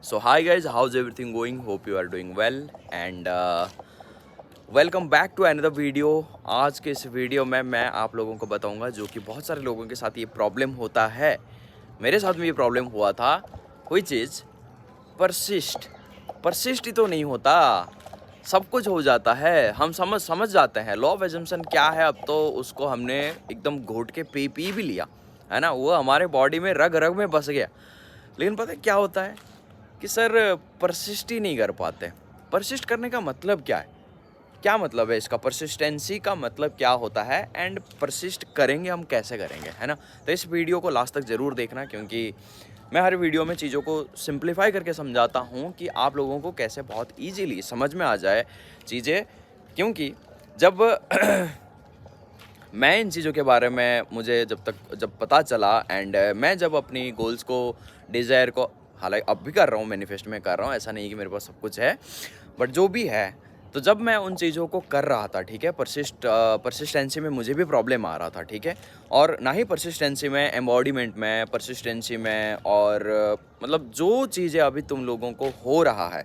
So hi guys, how's everything going? Hope you are doing well and welcome back to another video. आज के इस video में मैं आप लोगों को बताऊंगा जो कि बहुत सारे लोगों के साथ ये प्रॉब्लम होता है। मेरे साथ में ये प्रॉब्लम हुआ था। कोई चीज़ परसिस्ट ही तो नहीं होता, सब कुछ हो जाता है। हम समझ जाते हैं लॉ ऑफ एजम्पशन क्या है, अब तो उसको हमने एकदम घोट के पी भी लिया है ना, वो हमारे बॉडी में रग रग में बस गया। लेकिन पता है क्या होता है कि सर परसिस्ट ही नहीं कर पाते। परसिस्ट करने का मतलब क्या है, क्या मतलब है इसका, परसिस्टेंसी का मतलब क्या होता है एंड परसिस्ट करेंगे हम कैसे करेंगे, है ना। तो इस वीडियो को लास्ट तक ज़रूर देखना, क्योंकि मैं हर वीडियो में चीज़ों को सिंप्लीफाई करके समझाता हूँ कि आप लोगों को कैसे बहुत ईजीली समझ में आ जाए चीज़ें। क्योंकि जब मैं इन चीज़ों के बारे में मुझे जब पता चला एंड मैं जब अपनी गोल्स को, डिज़ायर को, हालांकि अब भी कर रहा हूँ, मैनिफेस्ट में कर रहा हूँ, ऐसा नहीं कि मेरे पास सब कुछ है, बट जो भी है, तो जब मैं उन चीज़ों को कर रहा था, ठीक है, परसिस्टेंसी में मुझे भी प्रॉब्लम आ रहा था, ठीक है। और ना ही परसिस्टेंसी में, एम्बॉडीमेंट में, परसिस्टेंसी में, और मतलब जो चीज़ें अभी तुम लोगों को हो रहा है,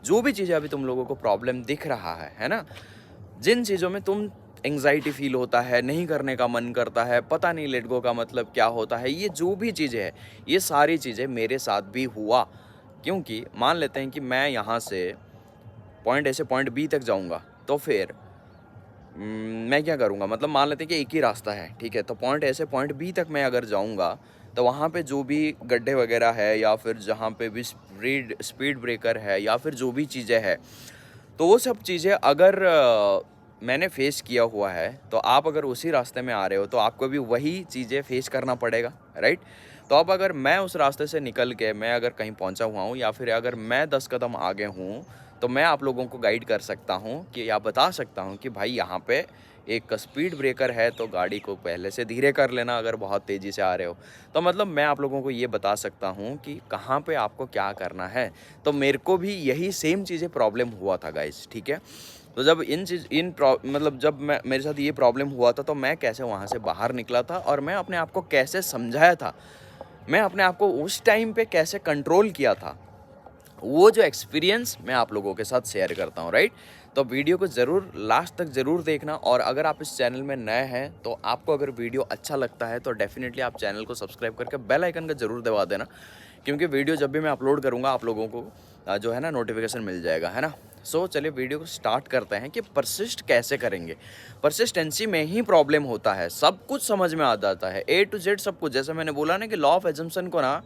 जो भी चीज़ें अभी तुम लोगों को प्रॉब्लम दिख रहा है ना, जिन चीज़ों में तुम एंग्जाइटी फील होता है, नहीं करने का मन करता है, पता नहीं लेट गो का मतलब क्या होता है, ये जो भी चीज़ें हैं, ये सारी चीज़ें मेरे साथ भी हुआ। क्योंकि मान लेते हैं कि मैं यहाँ से पॉइंट ए से पॉइंट बी तक जाऊँगा, तो फिर मैं क्या करूँगा, मतलब मान लेते हैं कि एक ही रास्ता है, ठीक है, तो पॉइंट ए से पॉइंट बी तक मैं अगर जाऊँगा, तो वहाँ पे जो भी गड्ढे वगैरह है, या फिर जहाँ पे भी स्पीड ब्रेकर है, या फिर जो भी चीज़ें हैं, तो वो सब चीज़ें अगर मैंने फेस किया हुआ है, तो आप अगर उसी रास्ते में आ रहे हो, तो आपको भी वही चीज़ें फेस करना पड़ेगा, राइट। तो अब अगर मैं उस रास्ते से निकल के मैं अगर कहीं पहुंचा हुआ हूं, या फिर अगर मैं 10 कदम आगे हूं, तो मैं आप लोगों को गाइड कर सकता हूं कि, या बता सकता हूं कि भाई यहाँ पे एक स्पीड ब्रेकर है, तो गाड़ी को पहले से धीरे कर लेना अगर बहुत तेज़ी से आ रहे हो। तो मतलब मैं आप लोगों को ये बता सकता हूँ कि कहाँ पे आपको क्या करना है। तो मेरे को भी यही सेम चीज़ें प्रॉब्लम हुआ था गाइस, ठीक है। तो जब मतलब जब मेरे साथ ये प्रॉब्लम हुआ था, तो मैं कैसे वहाँ से बाहर निकला था, और मैं अपने आप को कैसे समझाया था, मैं अपने आप को उस टाइम पे कैसे कंट्रोल किया था, वो जो एक्सपीरियंस मैं आप लोगों के साथ शेयर करता हूँ, राइट। तो वीडियो को ज़रूर लास्ट तक ज़रूर देखना, और अगर आप इस चैनल में नए हैं, तो आपको अगर वीडियो अच्छा लगता है, तो डेफिनेटली आप चैनल को सब्सक्राइब करके बेल आइकन का ज़रूर दबा देना, क्योंकि वीडियो जब भी मैं अपलोड करूँगा, आप लोगों को जो है ना नोटिफिकेशन मिल जाएगा, है ना। सो चलिए वीडियो को स्टार्ट करते हैं कि परसिस्ट कैसे करेंगे। परसिस्टेंसी में ही प्रॉब्लम होता है, सब कुछ समझ में आ जाता है, ए टू जेड सब कुछ। जैसे मैंने बोला ना कि लॉ ऑफ एजम्पशन को ना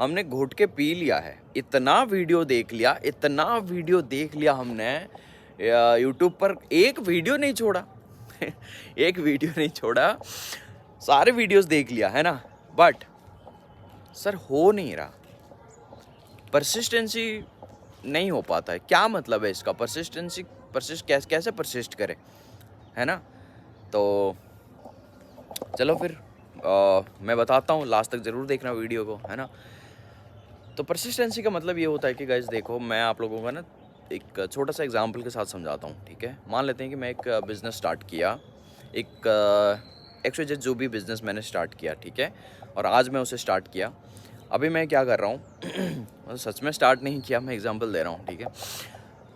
हमने घुट के पी लिया है, इतना वीडियो देख लिया, हमने यूट्यूब पर, एक वीडियो नहीं छोड़ा एक वीडियो नहीं छोड़ा, सारे वीडियोस देख लिया, है ना। बट सर हो नहीं रहा, परसिस्टेंसी नहीं हो पाता है। क्या मतलब है इसका, कैसे परसिस्ट करें, है ना। तो चलो फिर मैं बताता हूँ, लास्ट तक ज़रूर देखना वीडियो को, है ना। तो परसिस्टेंसी का मतलब ये होता है कि गाइस देखो, मैं आप लोगों का ना एक छोटा सा एग्जांपल के साथ समझाता हूँ, ठीक है। मान लेते हैं कि मैं एक बिज़नेस स्टार्ट किया, एक एक्सवाइजेड जो भी बिज़नेस मैंने स्टार्ट किया, ठीक है, और आज मैं उसे स्टार्ट किया। अभी मैं क्या कर रहा हूँ सच में स्टार्ट नहीं किया, मैं एग्जांपल दे रहा हूँ, ठीक है।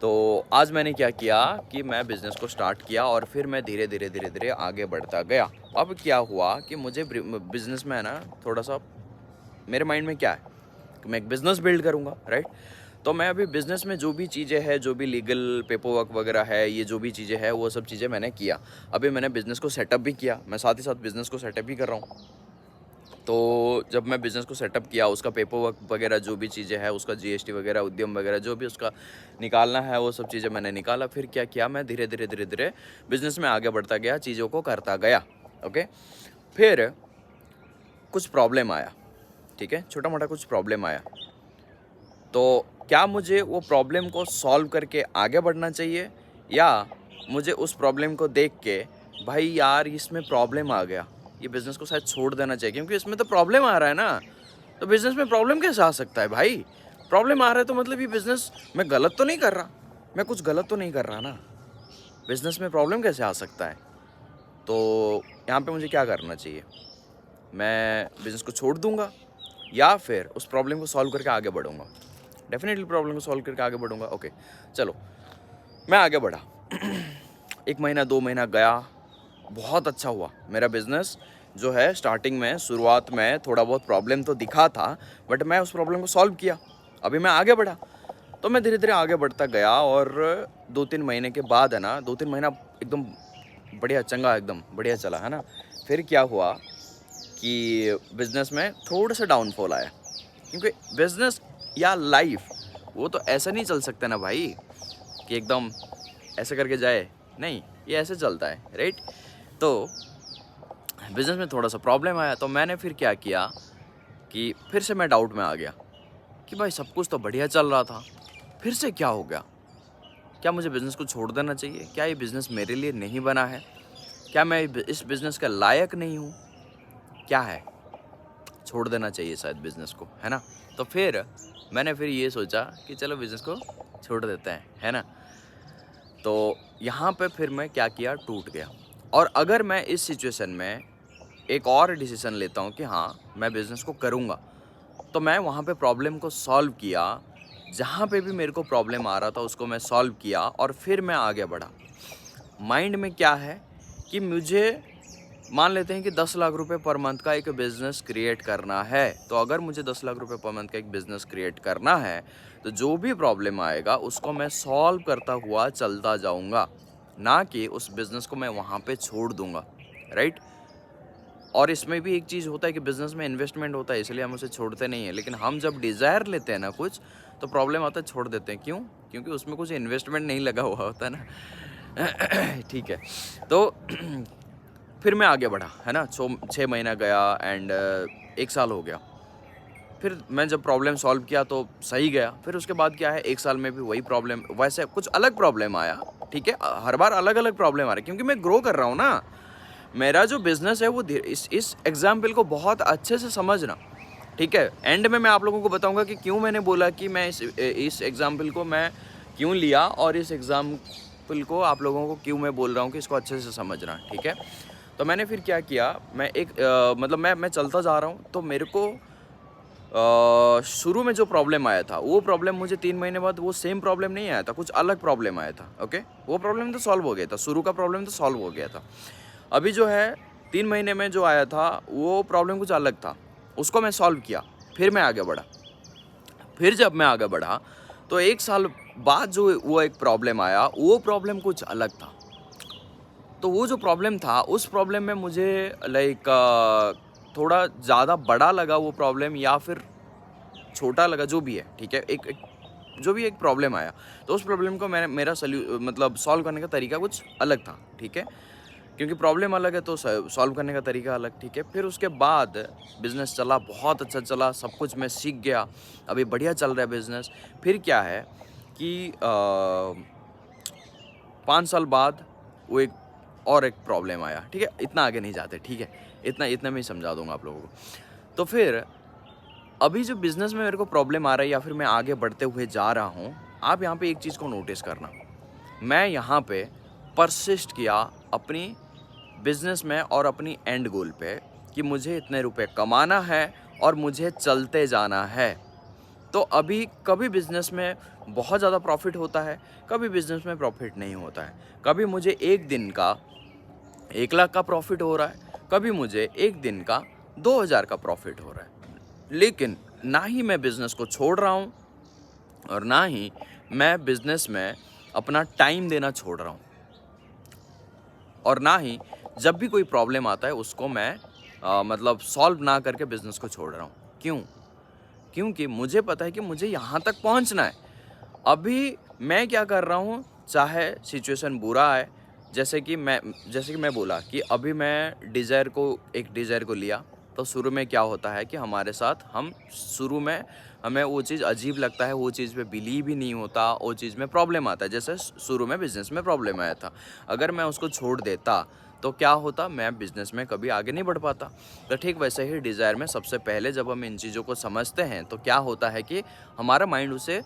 तो आज मैंने क्या किया कि मैं बिज़नेस को स्टार्ट किया, और फिर मैं धीरे धीरे आगे बढ़ता गया। अब क्या हुआ कि मुझे बिज़नेस में है ना, थोड़ा सा मेरे माइंड में क्या है कि मैं एक बिज़नेस बिल्ड करूँगा, राइट। तो मैं अभी बिज़नेस में जो भी चीज़ें हैं, जो भी लीगल पेपर वर्क वगैरह है, ये जो भी चीज़ें हैं, वो सब चीज़ें मैंने किया। अभी मैंने बिज़नेस को सेटअप भी किया, मैं साथ ही साथ बिज़नेस को सेटअप भी कर रहा हूँ। तो जब मैं बिज़नेस को सेटअप किया, उसका पेपर वर्क वगैरह जो भी चीज़ें हैं, उसका जीएसटी वगैरह, उद्यम वगैरह जो भी उसका निकालना है, वो सब चीज़ें मैंने निकाला। फिर क्या किया, मैं धीरे धीरे बिज़नेस में आगे बढ़ता गया, चीज़ों को करता गया, ओके। फिर कुछ प्रॉब्लम आया, ठीक है, छोटा मोटा कुछ प्रॉब्लम आया। तो क्या मुझे वो प्रॉब्लम को सॉल्व करके आगे बढ़ना चाहिए, या मुझे उस प्रॉब्लम को देख के, भाई यार इसमें प्रॉब्लम आ गया, ये बिज़नेस को शायद छोड़ देना चाहिए, क्योंकि इसमें तो प्रॉब्लम आ रहा है ना। तो बिज़नेस में प्रॉब्लम कैसे आ सकता है भाई, प्रॉब्लम आ रहा है तो मतलब ये बिज़नेस मैं गलत तो नहीं कर रहा, मैं कुछ गलत तो नहीं कर रहा ना, बिज़नेस में प्रॉब्लम कैसे आ सकता है। तो यहाँ पे मुझे क्या करना चाहिए, मैं बिज़नेस को छोड़ दूँगा, या फिर उस प्रॉब्लम को सॉल्व करके आगे बढ़ूँगा। डेफिनेटली प्रॉब्लम को सॉल्व करके आगे बढ़ूंगा। ओके चलो, मैं आगे बढ़ा। 1 महीना 2 महीना गया, बहुत अच्छा हुआ मेरा बिजनेस जो है। स्टार्टिंग में शुरुआत में थोड़ा बहुत प्रॉब्लम तो दिखा था, बट मैं उस प्रॉब्लम को सॉल्व किया। अभी मैं आगे बढ़ा, तो मैं धीरे धीरे आगे बढ़ता गया, और 2-3 महीने के बाद है ना, 2-3 महीना एकदम बढ़िया चंगा, एकदम बढ़िया चला है ना। फिर क्या हुआ कि बिज़नेस में थोड़ा सा डाउनफॉल आया, क्योंकि बिज़नेस या लाइफ वो तो ऐसा नहीं चल सकता ना भाई कि एकदम ऐसे करके जाए, नहीं, ये ऐसे चलता है, राइट। तो बिज़नेस में थोड़ा सा प्रॉब्लम आया, तो मैंने फिर क्या किया कि फिर से मैं डाउट में आ गया कि भाई सब कुछ तो बढ़िया चल रहा था, फिर से क्या हो गया? क्या मुझे बिज़नेस को छोड़ देना चाहिए? क्या ये बिज़नेस मेरे लिए नहीं बना है? क्या मैं इस बिज़नेस का लायक नहीं हूँ? क्या है? छोड़ देना चाहिए शायद बिज़नेस को, है ना। तो फिर मैंने फिर ये सोचा कि चलो बिज़नेस को छोड़ देते हैं, है ना। तो यहाँ पे फिर मैं क्या किया, टूट गया। और अगर मैं इस सिचुएशन में एक और डिसीज़न लेता हूँ कि हाँ मैं बिज़नेस को करूँगा, तो मैं वहाँ पे प्रॉब्लम को सॉल्व किया। जहाँ पे भी मेरे को प्रॉब्लम आ रहा था उसको मैं सॉल्व किया, और फिर मैं आगे बढ़ा। माइंड में क्या है कि मुझे, मान लेते हैं कि 10 लाख रुपए पर मंथ का एक बिज़नेस क्रिएट करना है। तो अगर मुझे 10 लाख रुपए पर मंथ का एक बिज़नेस क्रिएट करना है, तो जो भी प्रॉब्लम आएगा उसको मैं सॉल्व करता हुआ चलता जाऊँगा, ना कि उस बिज़नेस को मैं वहाँ पे छोड़ दूँगा, राइट। और इसमें भी एक चीज़ होता है कि बिज़नेस में इन्वेस्टमेंट होता है, इसलिए हम उसे छोड़ते नहीं हैं। लेकिन हम जब डिज़ायर लेते हैं ना कुछ, तो प्रॉब्लम आता है, छोड़ देते हैं। क्यों? क्योंकि उसमें कुछ इन्वेस्टमेंट नहीं लगा हुआ होता है ना। ठीक है, तो फिर मैं आगे बढ़ा, है ना। 6 महीना गया एंड 1 साल हो गया। फिर मैं जब प्रॉब्लम सॉल्व किया तो सही गया। फिर उसके बाद क्या है, 1 साल में भी वही प्रॉब्लम, वैसे कुछ अलग प्रॉब्लम आया, ठीक है। हर बार अलग अलग प्रॉब्लम आ रही है, क्योंकि मैं ग्रो कर रहा हूँ ना। मेरा जो बिज़नेस है वो इस एग्जाम्पल को बहुत अच्छे से समझना, ठीक है। एंड में मैं आप लोगों को बताऊंगा कि क्यों मैंने बोला कि मैं इस एग्जाम्पल को मैं क्यों लिया, और इस एग्जाम्पल को आप लोगों को क्यों मैं बोल रहा हूँ कि इसको अच्छे से समझना, ठीक है। तो मैंने फिर क्या किया, मैं मतलब मैं चलता जा रहा हूँ, तो मेरे को शुरू में जो प्रॉब्लम आया था, वो प्रॉब्लम मुझे 3 महीने बाद वो सेम प्रॉब्लम नहीं आया था, कुछ अलग प्रॉब्लम आया था। ओके, वो प्रॉब्लम तो सॉल्व हो गया था, शुरू का प्रॉब्लम तो सॉल्व हो गया था। अभी जो है 3 महीने में जो आया था वो प्रॉब्लम कुछ अलग था, उसको मैं सॉल्व किया, फिर मैं आगे बढ़ा। फिर जब मैं आगे बढ़ा तो 1 साल बाद जो वो एक प्रॉब्लम आया, वो प्रॉब्लम कुछ अलग था। तो वो जो प्रॉब्लम था, उस प्रॉब्लम में मुझे लाइक थोड़ा ज़्यादा बड़ा लगा वो प्रॉब्लम, या फिर छोटा लगा, जो भी है, ठीक है। एक जो भी एक प्रॉब्लम आया, तो उस प्रॉब्लम को मेरा मतलब सॉल्व करने का तरीका कुछ अलग था, ठीक है। क्योंकि प्रॉब्लम अलग है तो सॉल्व करने का तरीका अलग, ठीक है। फिर उसके बाद बिज़नेस चला, बहुत अच्छा चला, सब कुछ मैं सीख गया, अभी बढ़िया चल रहा है बिज़नेस। फिर क्या है कि 5 साल बाद वो एक प्रॉब्लम आया, ठीक है। इतना आगे नहीं जाते, ठीक है, इतना मैं समझा दूंगा आप लोगों को। तो फिर अभी जो बिज़नेस में मेरे को प्रॉब्लम आ रहा है, या फिर मैं आगे बढ़ते हुए जा रहा हूँ, आप यहाँ पे एक चीज़ को नोटिस करना। मैं यहाँ पे परसिस्ट किया अपनी बिज़नेस में और अपनी एंड गोल पे, कि मुझे इतने रुपए कमाना है और मुझे चलते जाना है। तो अभी कभी बिज़नेस में बहुत ज़्यादा प्रॉफिट होता है, कभी बिज़नेस में प्रॉफिट नहीं होता है। कभी मुझे एक दिन का 1 लाख का प्रॉफिट हो रहा है, कभी मुझे एक दिन का 2,000 का प्रॉफिट हो रहा है। लेकिन ना ही मैं बिज़नेस को छोड़ रहा हूँ, और ना ही मैं बिज़नेस में अपना टाइम देना छोड़ रहा हूँ, और ना ही जब भी कोई प्रॉब्लम आता है उसको मैं मतलब सॉल्व ना करके बिज़नेस को छोड़ रहा हूँ। क्यों? क्योंकि मुझे पता है कि मुझे यहाँ तक पहुँचना है। अभी मैं क्या कर रहा हूँ, चाहे सिचुएशन बुरा है, जैसे कि मैं बोला कि अभी मैं एक डिज़ायर को लिया, तो शुरू में क्या होता है कि हमारे साथ शुरू में हमें वो चीज़ अजीब लगता है, वो चीज़ पे बिलीव ही नहीं होता, वो चीज़ में प्रॉब्लम आता है। जैसे शुरू में बिज़नेस में प्रॉब्लम आया था, अगर मैं उसको छोड़ देता तो क्या होता, मैं बिज़नेस में कभी आगे नहीं बढ़ पाता। तो ठीक वैसे ही डिज़ायर में सबसे पहले जब हम इन चीज़ों को समझते हैं, तो क्या होता है कि हमारा माइंड उसे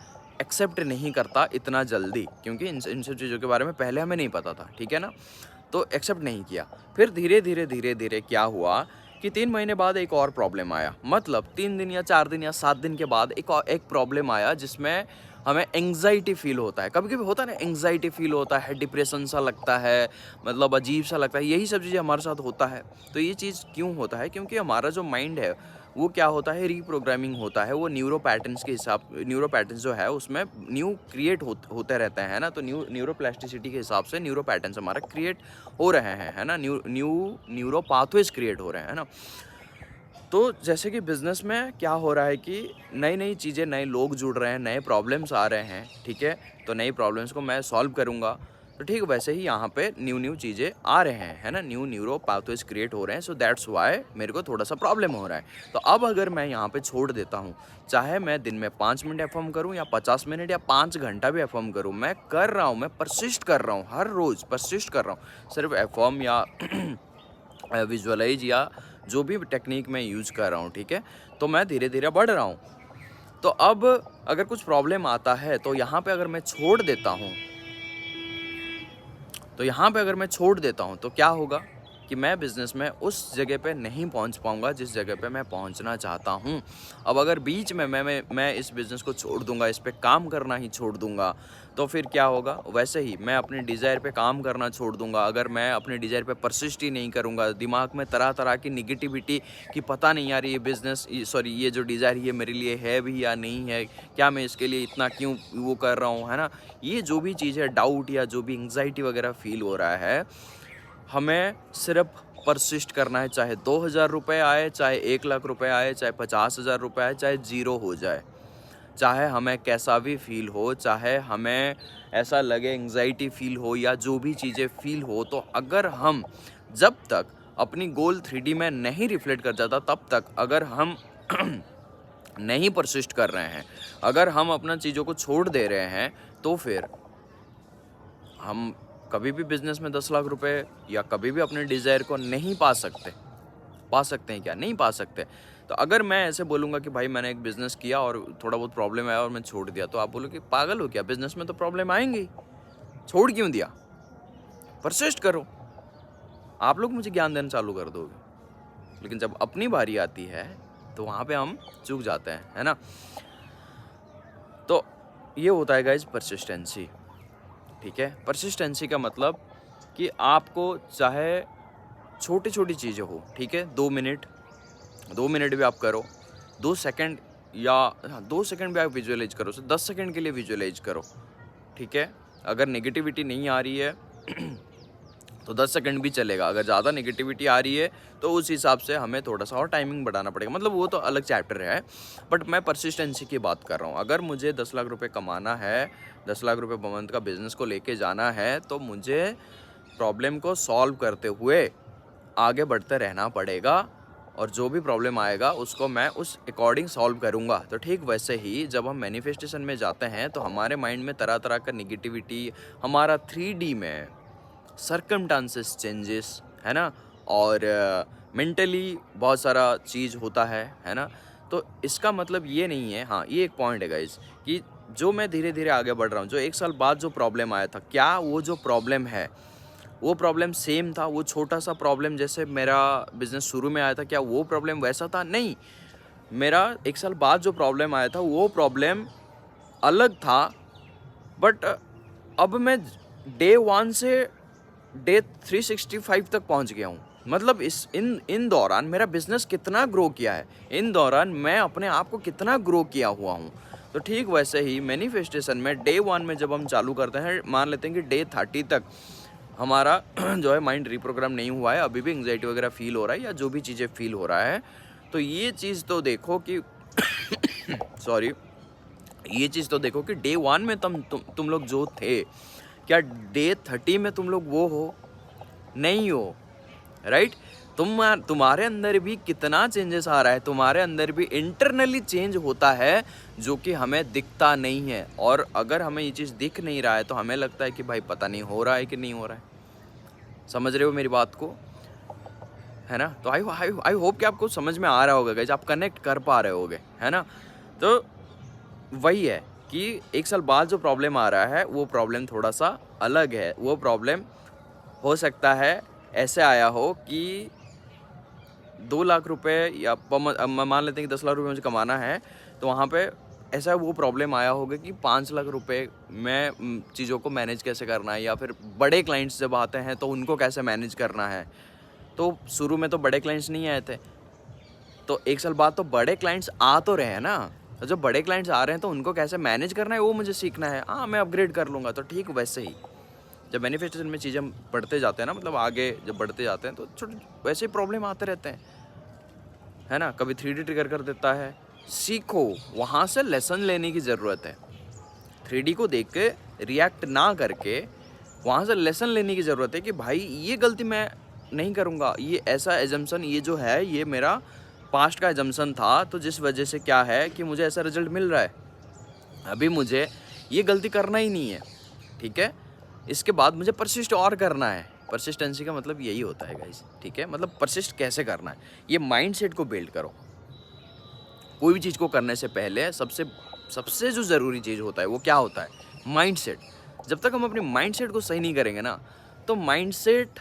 एक्सेप्ट नहीं करता इतना जल्दी, क्योंकि इन सब चीज़ों के बारे में पहले हमें नहीं पता था, ठीक है ना। तो एक्सेप्ट नहीं किया। फिर धीरे धीरे क्या हुआ कि 3 महीने बाद एक और प्रॉब्लम आया, मतलब 3 दिन या 4 दिन या 7 दिन के बाद एक प्रॉब्लम आया जिसमें हमें एंग्जाइटी फील होता है। कभी-कभी होता है ना, एंग्जाइटी फील होता है, डिप्रेशन सा लगता है, मतलब अजीब सा लगता है, यही सब चीज़ें हमारे साथ होता है। तो ये चीज़ क्यों होता है? क्योंकि हमारा जो माइंड है वो क्या होता है, रीप्रोग्रामिंग होता है। वो न्यूरो पैटर्न्स जो है उसमें न्यू क्रिएट होते रहते हैं ना, तो न्यूरो प्लास्टिसिटी के हिसाब से न्यूरो पैटर्न्स हमारा क्रिएट हो रहे हैं, है ना, न्यूरो पाथवेज क्रिएट हो रहे हैं, है ना। तो जैसे कि बिज़नेस में क्या हो रहा है कि नई-नई चीज़ें, नए लोग जुड़ रहे हैं, नए प्रॉब्लम्स आ रहे हैं, ठीक है? तो नई प्रॉब्लम्स को मैं सॉल्व करूँगा, तो ठीक वैसे ही यहाँ पे न्यू चीज़ें आ रहे हैं, है ना? न्यूरो पाथवेज़ क्रिएट हो रहे हैं, सो दैट्स व्हाई मेरे को थोड़ा-सा प्रॉब्लम हो रहा है। तो अब अगर मैं यहाँ पे छोड़ देता हूँ, चाहे मैं दिन में 5 मिनट एफएम करूँ या 50 मिनट या 5 घंटा भी एफएम करूँ, मैं कर रहा हूँ, मैं परसिस्ट कर रहा हूँ, हर रोज़ परसिस्ट कर रहा हूँ। सिर्फ एफएम या विजुअलाइज या जो भी टेक्निक मैं यूज़ कर रहा हूँ, ठीक है? तो मैं धीरे-धीरे बढ़ रहा हूँ। तो अब अगर कुछ प्रॉब्लम आता है तो यहाँ पे अगर मैं छोड़ देता हूँ तो क्या होगा कि मैं बिज़नेस में उस जगह पे नहीं पहुँच पाऊँगा जिस जगह पे मैं पहुँचना चाहता हूँ। अब अगर बीच में मैं इस बिज़नेस को छोड़ दूँगा, इस पे काम करना ही छोड़ दूँगा, तो फिर क्या होगा? वैसे ही मैं अपने डिज़ायर पे काम करना छोड़ दूँगा। अगर मैं अपने डिज़ायर पे परसिस्ट ही नहीं करूँगा, दिमाग में तरह-तरह की नेगेटिविटी कि पता नहीं यार ये जो डिज़ायर ये मेरे लिए है भी या नहीं है, क्या मैं इसके लिए इतना क्यों वो कर रहा हूँ, है ना? ये जो भी चीज़ है, डाउट या जो भी एंग्ज़ायटी वगैरह फ़ील हो रहा है, हमें सिर्फ परसिस्ट करना है, चाहे 2000 रुपए आए, चाहे 1 लाख रुपए आए, चाहे 50,000 रुपए आए, चाहे ज़ीरो हो जाए। चाहे हमें कैसा भी फ़ील हो, चाहे हमें ऐसा लगे एंग्ज़ायटी फ़ील हो या जो भी चीज़ें फ़ील हो, तो अगर हम जब तक अपनी गोल 3D में नहीं रिफ्लेक्ट कर जाता, तब तक अगर हम नहीं परसिस्ट कर रहे हैं, अगर हम अपना चीज़ों को छोड़ दे रहे हैं, तो फिर हम कभी भी बिज़नेस में 10 लाख रुपए या कभी भी अपने डिज़ायर को नहीं पा सकते। पा सकते हैं क्या? नहीं पा सकते। तो अगर मैं ऐसे बोलूँगा कि भाई मैंने एक बिज़नेस किया और थोड़ा बहुत प्रॉब्लम आया और मैं छोड़ दिया, तो आप बोलोगे पागल हो क्या? बिज़नेस में तो प्रॉब्लम आएँगी, छोड़ क्यों दिया? परसिस्ट करो। आप लोग मुझे ज्ञान देना चालू कर दोगे। लेकिन जब अपनी बारी आती है, तो वहाँ पे हम चूक जाते हैं, है ना? तो ये होता है गाइज़ परसिस्टेंसी, ठीक है? परसिस्टेंसी का मतलब कि आपको चाहे छोटी-छोटी चीज़ें हो, ठीक है? 2 मिनट भी आप करो, 2 सेकंड या 2 सेकंड भी आप विजुअलाइज़ करो, 10 सेकंड के लिए विजुअलाइज़ करो, ठीक है? अगर नेगेटिविटी नहीं आ रही है तो 10 सेकंड भी चलेगा। अगर ज़्यादा नेगेटिविटी आ रही है तो उस हिसाब से हमें थोड़ा-सा और टाइमिंग बढ़ाना पड़ेगा। मतलब वो तो अलग चैप्टर है, बट मैं परसिस्टेंसी की बात कर रहा हूँ। अगर मुझे 10 लाख रुपए कमाना है, 10 लाख रुपए पर मंथ का बिज़नेस को लेके जाना है, तो मुझे प्रॉब्लम को सॉल्व करते हुए आगे बढ़ते रहना पड़ेगा और जो भी प्रॉब्लम आएगा उसको मैं उस अकॉर्डिंग सॉल्व करूँगा। तो ठीक वैसे ही जब हम मैनिफेस्टेशन में जाते हैं तो हमारे माइंड में तरह-तरह का नेगेटिविटी, हमारा 3D में सर्कमस्टांसेस चेंजेस, है ना, और मेंटली बहुत सारा चीज़ होता है ना। तो इसका मतलब ये नहीं है, हाँ ये एक पॉइंट है गाइज, कि जो मैं धीरे-धीरे आगे बढ़ रहा हूँ, जो 1 साल बाद जो प्रॉब्लम आया था, क्या वो जो प्रॉब्लम है वो प्रॉब्लम सेम था? वो छोटा-सा प्रॉब्लम जैसे मेरा बिज़नेस शुरू में आया था, क्या वो प्रॉब्लम वैसा था? नहीं, मेरा 1 साल बाद जो प्रॉब्लम आया था वो प्रॉब्लम अलग था, बट अब मैं डे 1 से डे 365 तक पहुंच गया हूँ। मतलब इन दौरान मेरा बिज़नेस कितना ग्रो किया है, इन दौरान मैं अपने आप को कितना ग्रो किया हुआ हूँ। तो ठीक वैसे ही मैनिफेस्टेशन में डे 1 में जब हम चालू करते हैं, मान लेते हैं कि डे 30 तक हमारा जो है माइंड रिप्रोग्राम नहीं हुआ है, अभी भी एंग्जाइटी वगैरह फ़ील हो रहा है या जो भी चीज़ें फ़ील हो रहा है, तो ये चीज़ तो देखो कि सॉरी, ये चीज़ तो देखो कि डे 1 में तुम लोग जो थे, क्या डे 30 में तुम लोग वो हो? नहीं हो, राइट? तुम्हारे अंदर भी कितना चेंजेस आ रहा है, तुम्हारे अंदर भी इंटरनली चेंज होता है जो कि हमें दिखता नहीं है। और अगर हमें ये चीज़ दिख नहीं रहा है तो हमें लगता है कि भाई पता नहीं हो रहा है कि नहीं हो रहा है। समझ रहे हो मेरी बात को, है ना? तो आई होप कि आपको समझ में आ रहा होगा गाइस, आप कनेक्ट कर पा रहे होगे, है ना? तो वही है कि 1 साल बाद जो प्रॉब्लम आ रहा है वो प्रॉब्लम थोड़ा सा अलग है। वो प्रॉब्लम हो सकता है ऐसे आया हो कि 2 लाख रुपए या मान लेते हैं कि 10 लाख रुपए मुझे कमाना है, तो वहाँ पे ऐसा वो प्रॉब्लम आया होगा कि 5 लाख रुपए में चीज़ों को मैनेज कैसे करना है, या फिर बड़े क्लाइंट्स जब आते हैं तो उनको कैसे मैनेज करना है। तो शुरू में तो बड़े क्लाइंट्स नहीं आए थे, तो 1 साल बाद तो बड़े क्लाइंट्स आ तो रहे हैं ना। तो जब बड़े क्लाइंट्स आ रहे हैं तो उनको कैसे मैनेज करना है वो मुझे सीखना है। हाँ, मैं अपग्रेड कर लूँगा, तो ठीक वैसे ही जब मैनिफेस्टेशन में चीज़ें बढ़ते जाते हैं ना, मतलब आगे जब बढ़ते जाते हैं तो छोटे वैसे ही प्रॉब्लम आते रहते हैं, है ना। कभी 3D ट्रिगर कर देता है, सीखो, वहाँ से लेसन लेने की ज़रूरत है। 3D को देख के रिएक्ट ना करके वहाँ से लेसन लेने की ज़रूरत है कि भाई ये गलती मैं नहीं करूँगा, ये ऐसा एजम्पशन, ये जो है ये मेरा पास्ट का एजम्पशन था, तो जिस वजह से क्या है कि मुझे ऐसा रिजल्ट मिल रहा है, अभी मुझे ये गलती करना ही नहीं है, ठीक है। इसके बाद मुझे परसिस्ट और करना है। परसिस्टेंसी का मतलब यही होता है गाइस, ठीक है। मतलब परसिस्ट कैसे करना है, ये माइंडसेट को बिल्ड करो। कोई भी चीज़ को करने से पहले सबसे जो ज़रूरी चीज़ होता है वो क्या होता है, माइंडसेट। जब तक हम अपने माइंडसेट को सही नहीं करेंगे ना, तो माइंडसेट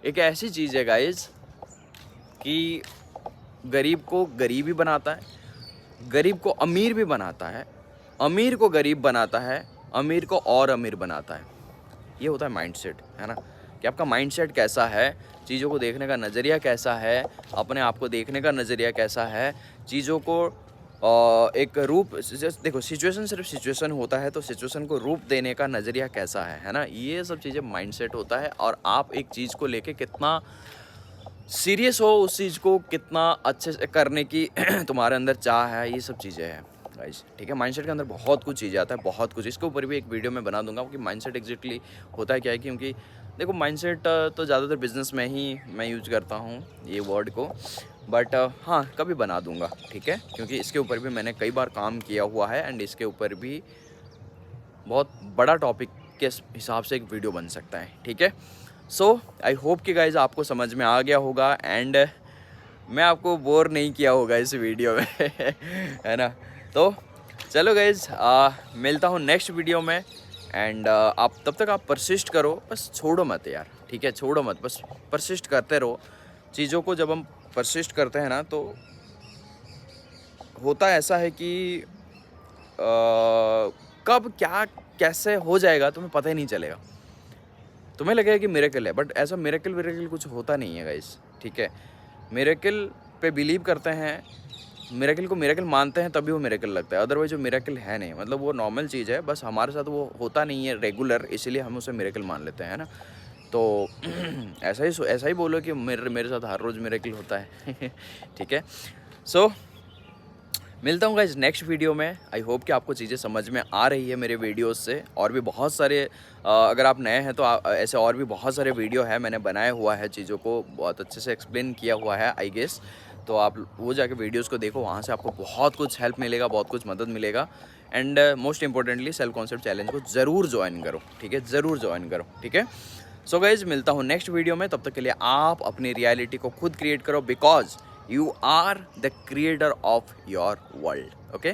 एक ऐसी चीज़ है गाइस कि गरीब को गरीब ही बनाता है, गरीब को अमीर भी बनाता है, अमीर को गरीब बनाता है, अमीर को और अमीर बनाता है। ये होता है माइंडसेट, है ना। कि आपका माइंडसेट कैसा है, चीज़ों को देखने का नज़रिया कैसा है, अपने आप को देखने का नज़रिया कैसा है, चीज़ों को एक रूप, देखो सिचुएशन सिर्फ सिचुएशन होता है, तो सिचुएशन को रूप देने का नज़रिया कैसा है ना। ये सब चीज़ें माइंडसेट होता है। और आप एक चीज़ को लेके कितना सीरियस हो, उस चीज़ को कितना अच्छे से करने की तुम्हारे अंदर चाह है, ये सब चीज़ें हैं गाइस, ठीक है। माइंडसेट के अंदर बहुत कुछ चीज़ें आता है, बहुत कुछ। इसके ऊपर भी एक वीडियो में बना दूंगा कि माइंडसेट एग्जैक्टली होता है क्या है, क्योंकि देखो माइंडसेट तो ज़्यादातर बिजनेस में ही मैं यूज करता हूँ ये वर्ड को, बट हाँ कभी बना दूंगा, ठीक है। क्योंकि इसके ऊपर भी मैंने कई बार काम किया हुआ है, एंड इसके ऊपर भी बहुत बड़ा टॉपिक के हिसाब से एक वीडियो बन सकता है, ठीक है। सो आई होप कि गाइज आपको समझ में आ गया होगा, एंड मैं आपको बोर नहीं किया होगा इस वीडियो में है ना। तो चलो गाइज, मिलता हूँ नेक्स्ट वीडियो में, एंड आप तब तक आप परसिस्ट करो, बस छोड़ो मत यार, ठीक है। छोड़ो मत, बस परसिस्ट करते रहो चीज़ों को। जब हम परसिस्ट करते हैं ना, तो होता ऐसा है कि कब क्या कैसे हो जाएगा तुम्हें पता ही नहीं चलेगा। तुम्हें लगेगा कि मिरेकल है, बट ऐसा मिरेकल कुछ होता नहीं है गाइस, ठीक है। मिरेकल पे बिलीव करते हैं, मिरेकल को मिरेकल मानते हैं, तभी वो मिरेकल लगता है। अदरवाइज वो मिरेकल है नहीं, मतलब वो नॉर्मल चीज़ है, बस हमारे साथ वो होता नहीं है रेगुलर, इसीलिए हम उसे मिरेकल मान लेते हैं ना। तो ऐसा ही बोलो कि मेरे साथ हर रोज़ मिरेकल होता है ठीक है। सो मिलता हूँ गाइस नेक्स्ट वीडियो में। आई होप कि आपको चीज़ें समझ में आ रही है मेरे वीडियोस से। और भी बहुत सारे अगर आप नए हैं तो ऐसे और भी बहुत सारे वीडियो है मैंने बनाया हुआ है, चीज़ों को बहुत अच्छे से एक्सप्लेन किया हुआ है आई गेस। तो आप वो जाके वीडियोस को देखो, वहाँ से आपको बहुत कुछ हेल्प मिलेगा, बहुत कुछ मदद मिलेगा। And most importantly self concept challenge को ज़रूर ज्वाइन करो, ठीक है, ज़रूर ज्वाइन करो, ठीक है। सो गाइज मिलता हूँ नेक्स्ट वीडियो में, तब तक के लिए आप अपनी रियलिटी को खुद क्रिएट करो, because you are the creator of your world, okay?